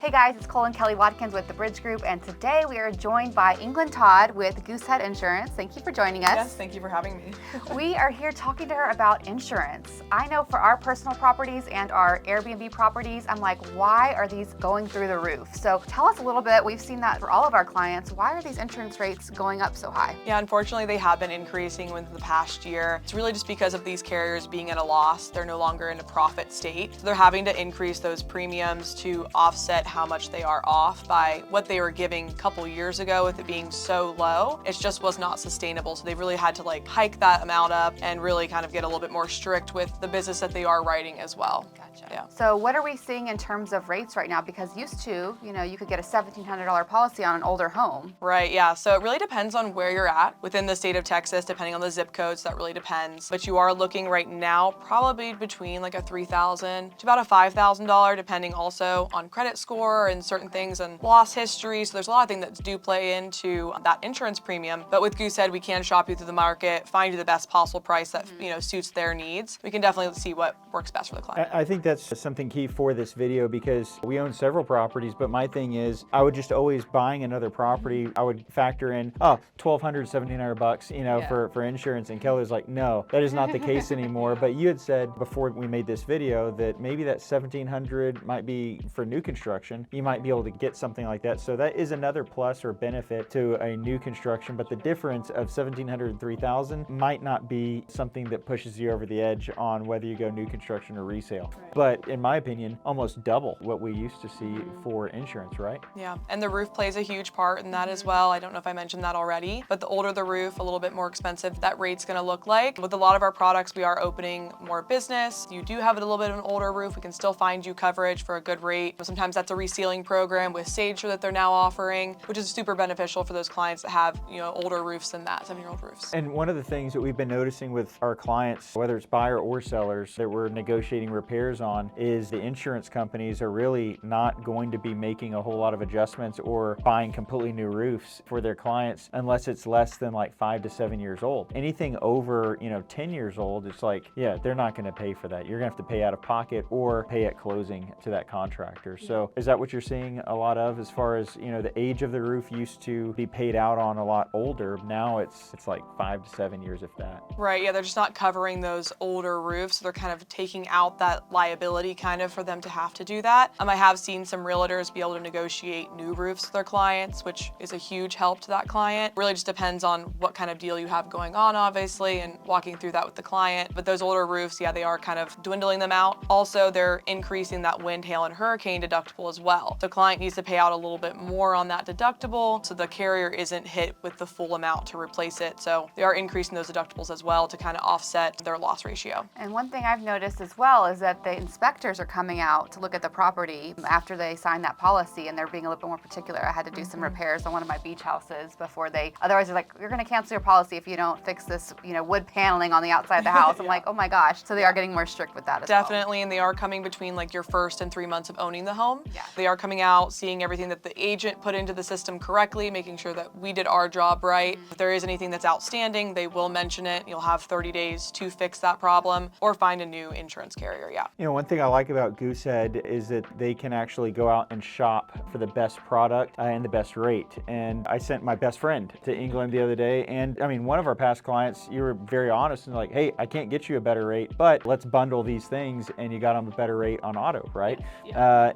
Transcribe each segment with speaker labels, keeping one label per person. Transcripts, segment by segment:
Speaker 1: Hey guys, it's Cole and Kelly Watkins with the Bridge Group, and today we are joined by England Todd with Goosehead Insurance. Thank you for joining us.
Speaker 2: Yes, thank you for having me.
Speaker 1: We are here talking to her about insurance. I know for our personal properties and our Airbnb properties, I'm like, why are these going through the roof? So tell us a little bit, we've seen that for all of our clients, why are these insurance rates going up so high?
Speaker 2: Yeah, unfortunately they have been increasing within the past year. It's really just because of these carriers being at a loss. They're no longer in a profit state. So they're having to increase those premiums to offset how much they are off by what they were giving a couple years ago with it being so low. It just was not sustainable. So they've really had to hike that amount up and really kind of get a little bit more strict with the business that they are writing as well.
Speaker 1: Gotcha.
Speaker 2: Yeah.
Speaker 1: So what are we seeing in terms of rates right now? Because used to, you could get a $1,700 policy on an older home.
Speaker 2: Right, yeah. So it really depends on where you're at within the state of Texas, depending on the zip codes, that really depends. But you are looking right now probably between a $3,000 to about a $5,000, depending also on credit score and certain things and loss history. So there's a lot of things that do play into that insurance premium. But with Goosehead, we can shop you through the market, find you the best possible price that suits their needs. We can definitely see what works best for the client.
Speaker 3: I think that's something key for this video because we own several properties, but my thing is I would just always buying another property, I would factor in, $1,200, $1,700, for insurance. And Kelly's like, no, that is not the case anymore. But you had said before we made this video that maybe that $1,700 might be for new construction. You might be able to get something like that. So that is another plus or benefit to a new construction. But the difference of $1,700 and $3,000 might not be something that pushes you over the edge on whether you go new construction or resale.
Speaker 2: Right.
Speaker 3: But in my opinion, almost double what we used to see for insurance, right?
Speaker 2: Yeah, and the roof plays a huge part in that as well. I don't know if I mentioned that already, but the older the roof, a little bit more expensive that rate's gonna look like. With a lot of our products, we are opening more business. You do have a little bit of an older roof, we can still find you coverage for a good rate. Sometimes that's a resealing program with Sage that they're now offering, which is super beneficial for those clients that have, older roofs than that, 7-year-old roofs.
Speaker 3: And one of the things that we've been noticing with our clients, whether it's buyer or sellers that we're negotiating repairs on, is the insurance companies are really not going to be making a whole lot of adjustments or buying completely new roofs for their clients unless it's less than 5 to 7 years old. Anything over 10 years old, it's they're not going to pay for that. You're going to have to pay out of pocket or pay at closing to that contractor. So is that what you're seeing a lot of as far as the age of the roof used to be paid out on a lot older? Now it's 5 to 7 years, if that.
Speaker 2: Right, yeah, they're just not covering those older roofs. So they're kind of taking out that liability for them to have to do that. I have seen some realtors be able to negotiate new roofs with their clients, which is a huge help to that client. Really just depends on what kind of deal you have going on, obviously, and walking through that with the client. But those older roofs, yeah, they are kind of dwindling them out. Also, they're increasing that wind, hail, and hurricane deductible as well. The client needs to pay out a little bit more on that deductible, so the carrier isn't hit with the full amount to replace it. So they are increasing those deductibles as well to kind of offset their loss ratio.
Speaker 1: And one thing I've noticed as well is that the inspectors are coming out to look at the property after they sign that policy, and they're being a little bit more particular. I had to do some repairs on one of my beach houses before otherwise they're like, you're gonna cancel your policy if you don't fix this, wood paneling on the outside of the house. I'm like, oh my gosh. So they are getting more strict with that as well.
Speaker 2: Definitely, and they are coming between your first and 3 months of owning the home.
Speaker 1: Yeah.
Speaker 2: They are coming out, seeing everything that the agent put into the system correctly, making sure that we did our job right. If there is anything that's outstanding, they will mention it. You'll have 30 days to fix that problem or find a new insurance carrier, yeah.
Speaker 3: One thing I like about Goosehead is that they can actually go out and shop for the best product and the best rate. And I sent my best friend to England the other day, and one of our past clients, you were very honest and like, hey, I can't get you a better rate, but let's bundle these things, and you got them a better rate on auto, right?
Speaker 2: Yeah.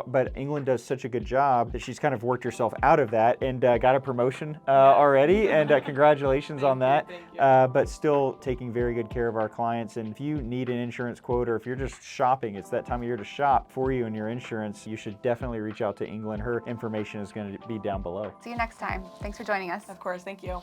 Speaker 3: But England does such a good job that she's kind of worked herself out of that and got a promotion already, and congratulations on that. But still taking very good care of our clients. And if you need an insurance quote, or if you're just shopping, it's that time of year to shop for you and your insurance, you should definitely reach out to England. Her information is going to be down below.
Speaker 1: See you next time. Thanks for joining us.
Speaker 2: Of course, thank you.